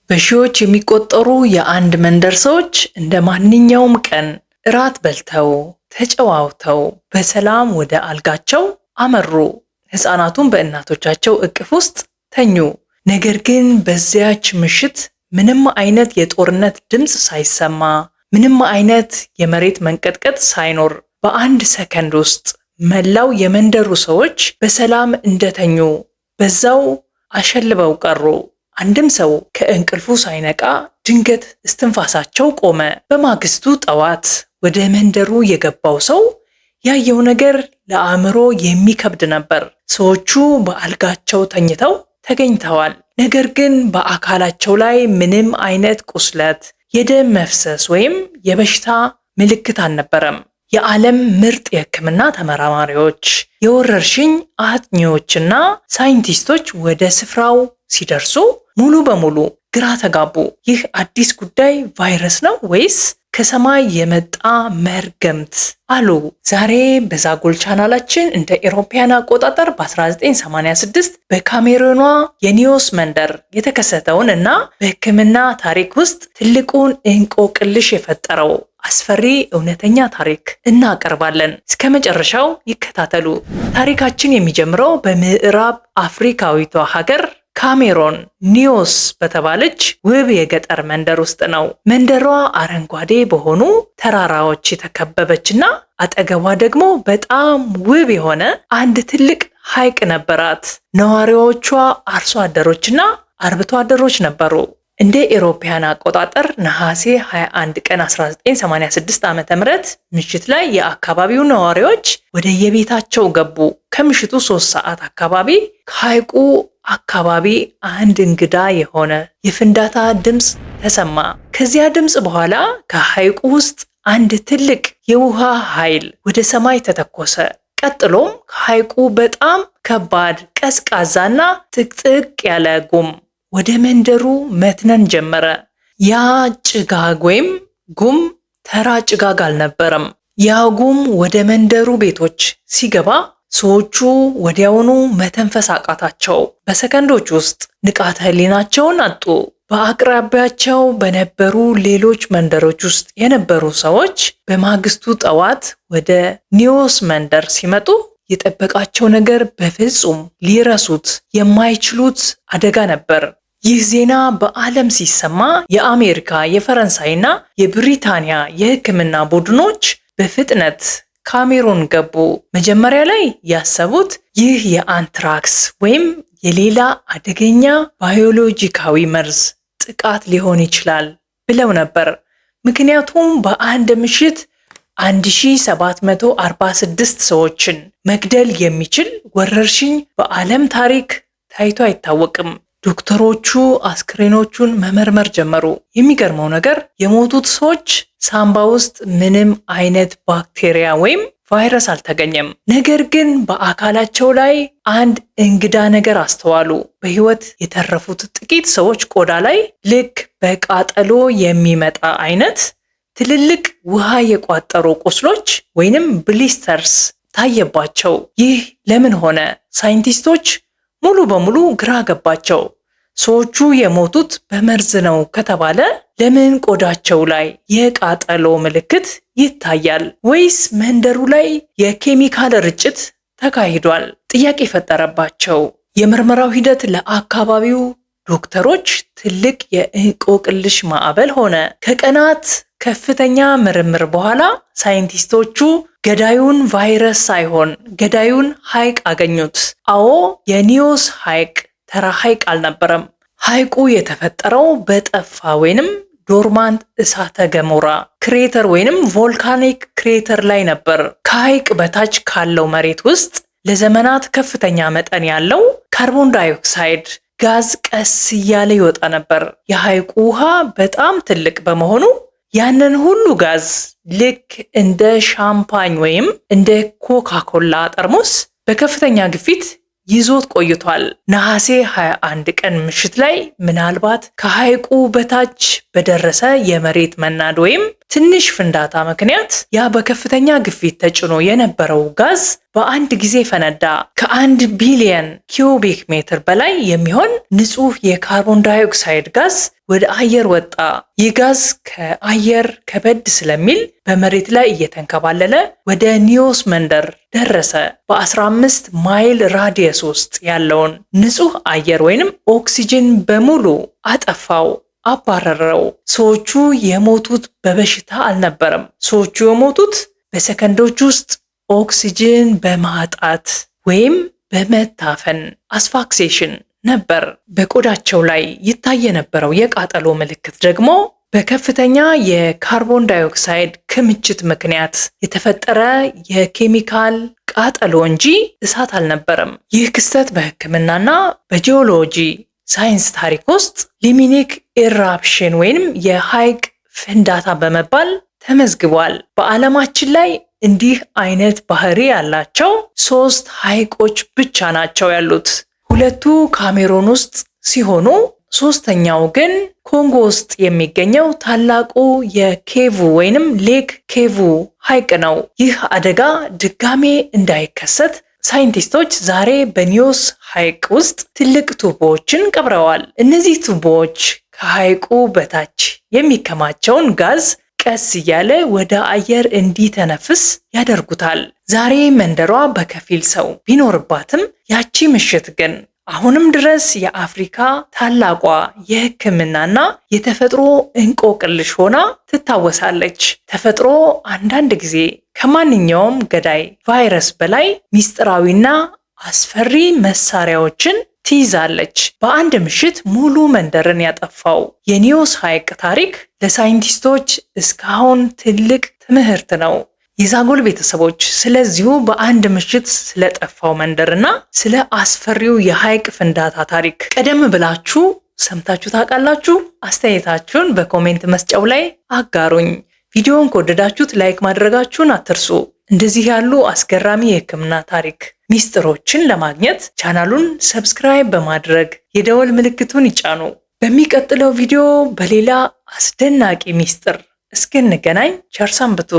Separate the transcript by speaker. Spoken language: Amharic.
Speaker 1: በሺዎች የሚቆጠሩ የአንድ መንደር ሰዎች እንደ ማንኛውም ቀን እራት በልተው ተጨዋውተው በሰላም ወደ አልጋቸው አመሩ። ሕፃናቱም በእናቶቻቸው እቅፍ ውስጥ ተኙ። ነገር ግን በዚያች ምሽት ምንም አይነት የጦርነት ድምፅ ሳይሰማ፣ ምንም አይነት የመሬት መንቀጥቀጥ ሳይኖር በአንድ ሰከንድ ውስጥ መላው የመንደሩ ሰዎች በሰላም እንደተኙ በዛው አሸልበው ቀሩ። አንድም ሰው ከእንቅልፉ ሳይነቃ ድንገት እስትንፋሳቸው ቆመ። በማግስቱ ጠዋት ወደ መንደሩ የገባው ሰው ያየው ነገር ለአእምሮ የሚከብድ ነበር። ሰዎቹ በአልጋቸው ተኝተው ተገኝተዋል። ነገር ግን በአካላቸው ላይ ምንም አይነት ቁስለት፣ የደም መፍሰስ ወይም የበሽታ ምልክት አልነበረም። የዓለም ምርጥ የሕክምና ተመራማሪዎች፣ የወረርሽኝ አጥኚዎችና ሳይንቲስቶች ወደ ስፍራው ሲደርሱ ሙሉ በሙሉ ግራ ተጋቡ። ይህ አዲስ ጉዳይ ቫይረስ ነው ወይስ ከሰማይ የመጣ መርገምት አሉ። ዛሬ በዛጎል ቻናላችን እንደ ኤሮፓያን አቆጣጠር በ1986 በካሜሩኗ የኒዮስ መንደር የተከሰተውን እና በሕክምና ታሪክ ውስጥ ትልቁን እንቆቅልሽ የፈጠረው አስፈሪ እውነተኛ ታሪክ እናቀርባለን። እስከ መጨረሻው ይከታተሉ። ታሪካችን የሚጀምረው በምዕራብ አፍሪካዊቷ ሀገር ካሜሮን ኒዮስ በተባለች ውብ የገጠር መንደር ውስጥ ነው። መንደሯ አረንጓዴ በሆኑ ተራራዎች የተከበበችና አጠገቧ ደግሞ በጣም ውብ የሆነ አንድ ትልቅ ሐይቅ ነበራት። ነዋሪዎቿ አርሶ አደሮችና አርብቶ አደሮች ነበሩ። እንደ ኤሮፓያን አቆጣጠር ነሐሴ 21 ቀን 1986 ዓ.ም ምሽት ላይ የአካባቢው ነዋሪዎች ወደ የቤታቸው ገቡ። ከምሽቱ 3 ሰዓት አካባቢ ከሐይቁ አካባቢ አንድ እንግዳ የሆነ የፍንዳታ ድምፅ ተሰማ። ከዚያ ድምፅ በኋላ ከሐይቁ ውስጥ አንድ ትልቅ የውሃ ኃይል ወደ ሰማይ ተተኮሰ። ቀጥሎም ከሐይቁ በጣም ከባድ ቀዝቃዛና ጥቅጥቅ ያለ ጉም ወደ መንደሩ መትነን ጀመረ። ያ ጭጋግ ወይም ጉም ተራ ጭጋግ አልነበረም። ያ ጉም ወደ መንደሩ ቤቶች ሲገባ ሰዎቹ ወዲያውኑ መተንፈስ አቃታቸው። በሰከንዶች ውስጥ ንቃተ ህሊናቸውን አጡ። በአቅራቢያቸው በነበሩ ሌሎች መንደሮች ውስጥ የነበሩ ሰዎች በማግስቱ ጠዋት ወደ ኒዮስ መንደር ሲመጡ የጠበቃቸው ነገር በፍጹም ሊረሱት የማይችሉት አደጋ ነበር። ይህ ዜና በዓለም ሲሰማ የአሜሪካ፣ የፈረንሳይና የብሪታንያ የሕክምና ቡድኖች በፍጥነት ካሜሩን ገቡ። መጀመሪያ ላይ ያሰቡት ይህ የአንትራክስ ወይም የሌላ አደገኛ ባዮሎጂካዊ መርዝ ጥቃት ሊሆን ይችላል ብለው ነበር። ምክንያቱም በአንድ ምሽት 1746 ሰዎችን መግደል የሚችል ወረርሽኝ በዓለም ታሪክ ታይቶ አይታወቅም። ዶክተሮቹ አስክሬኖቹን መመርመር ጀመሩ። የሚገርመው ነገር የሞቱት ሰዎች ሳምባ ውስጥ ምንም አይነት ባክቴሪያ ወይም ቫይረስ አልተገኘም። ነገር ግን በአካላቸው ላይ አንድ እንግዳ ነገር አስተዋሉ። በሕይወት የተረፉት ጥቂት ሰዎች ቆዳ ላይ ልክ በቃጠሎ የሚመጣ አይነት ትልልቅ ውሃ የቋጠሩ ቁስሎች ወይንም ብሊስተርስ ታየባቸው። ይህ ለምን ሆነ? ሳይንቲስቶች ሙሉ በሙሉ ግራ ገባቸው። ሰዎቹ የሞቱት በመርዝ ነው ከተባለ ለምን ቆዳቸው ላይ የቃጠሎ ምልክት ይታያል? ወይስ መንደሩ ላይ የኬሚካል ርጭት ተካሂዷል? ጥያቄ ፈጠረባቸው። የምርመራው ሂደት ለአካባቢው ዶክተሮች ትልቅ የእንቆቅልሽ ማዕበል ሆነ። ከቀናት ከፍተኛ ምርምር በኋላ ሳይንቲስቶቹ ገዳዩን ቫይረስ ሳይሆን ገዳዩን ሐይቅ አገኙት። አዎ፣ የኒዮስ ሐይቅ ተራ ሐይቅ አልነበረም። ሐይቁ የተፈጠረው በጠፋ ወይንም ዶርማንት እሳተ ገሞራ ክሬተር ወይንም ቮልካኒክ ክሬተር ላይ ነበር። ከሐይቅ በታች ካለው መሬት ውስጥ ለዘመናት ከፍተኛ መጠን ያለው ካርቦን ዳይኦክሳይድ ጋዝ ቀስ እያለ ይወጣ ነበር። የሐይቁ ውሃ በጣም ትልቅ በመሆኑ ያንን ሁሉ ጋዝ ልክ እንደ ሻምፓኝ ወይም እንደ ኮካኮላ ጠርሙስ በከፍተኛ ግፊት ይዞት ቆይቷል። ነሐሴ 21 ቀን ምሽት ላይ ምናልባት ከሐይቁ በታች በደረሰ የመሬት መናድ ወይም ትንሽ ፍንዳታ ምክንያት ያ በከፍተኛ ግፊት ተጭኖ የነበረው ጋዝ በአንድ ጊዜ ፈነዳ። ከ1 ቢሊዮን ኪዩቢክ ሜትር በላይ የሚሆን ንጹህ የካርቦን ዳይኦክሳይድ ጋዝ ወደ አየር ወጣ። ይህ ጋዝ ከአየር ከበድ ስለሚል በመሬት ላይ እየተንከባለለ ወደ ኒዮስ መንደር ደረሰ። በ15 ማይል ራዲየስ ውስጥ ያለውን ንጹህ አየር ወይንም ኦክሲጅን በሙሉ አጠፋው፣ አባረረው። ሰዎቹ የሞቱት በበሽታ አልነበረም። ሰዎቹ የሞቱት በሰከንዶች ውስጥ ኦክሲጅን በማጣት ወይም በመታፈን አስፋክሴሽን ነበር። በቆዳቸው ላይ ይታይ የነበረው የቃጠሎ ምልክት ደግሞ በከፍተኛ የካርቦን ዳይኦክሳይድ ክምችት ምክንያት የተፈጠረ የኬሚካል ቃጠሎ እንጂ እሳት አልነበረም። ይህ ክስተት በሕክምናና በጂኦሎጂ ሳይንስ ታሪክ ውስጥ ሊሚኒክ ኢራፕሽን ወይንም የሐይቅ ፍንዳታ በመባል ተመዝግቧል። በዓለማችን ላይ እንዲህ አይነት ባህሪ ያላቸው 3 ሐይቆች ብቻ ናቸው ያሉት። 2ቱ ካሜሮን ውስጥ ሲሆኑ 3ኛው ግን ኮንጎ ውስጥ የሚገኘው ታላቁ የኬቩ ወይንም ሌክ ኬቩ ሐይቅ ነው። ይህ አደጋ ድጋሜ እንዳይከሰት ሳይንቲስቶች ዛሬ በኒዮስ ሐይቅ ውስጥ ትልቅ ቱቦዎችን ቀብረዋል። እነዚህ ቱቦዎች ከሐይቁ በታች የሚከማቸውን ጋዝ ቀስ እያለ ወደ አየር እንዲተነፍስ ያደርጉታል። ዛሬ መንደሯ በከፊል ሰው ቢኖርባትም ያቺ ምሽት ግን አሁንም ድረስ የአፍሪካ ታላቋ የሕክምናና የተፈጥሮ እንቆቅልሽ ሆና ትታወሳለች። ተፈጥሮ አንዳንድ ጊዜ ከማንኛውም ገዳይ ቫይረስ በላይ ሚስጥራዊና አስፈሪ መሳሪያዎችን ትይዛለች። በአንድ ምሽት ሙሉ መንደርን ያጠፋው የኒዮስ ሐይቅ ታሪክ ለሳይንቲስቶች እስካሁን ትልቅ ትምህርት ነው። የዛጎል ቤተሰቦች ስለዚሁ በአንድ ምሽት ስለጠፋው መንደርና ስለ አስፈሪው የሐይቅ ፍንዳታ ታሪክ ቀደም ብላችሁ ሰምታችሁ ታውቃላችሁ? አስተያየታችሁን በኮሜንት መስጫው ላይ አጋሩኝ። ቪዲዮውን ከወደዳችሁት ላይክ ማድረጋችሁን አትርሱ። እንደዚህ ያሉ አስገራሚ የሕክምና ታሪክ ሚስጥሮችን ለማግኘት ቻናሉን ሰብስክራይብ በማድረግ የደወል ምልክቱን ይጫኑ። በሚቀጥለው ቪዲዮ በሌላ አስደናቂ ሚስጥር እስክንገናኝ ቸር ሰንብቱ።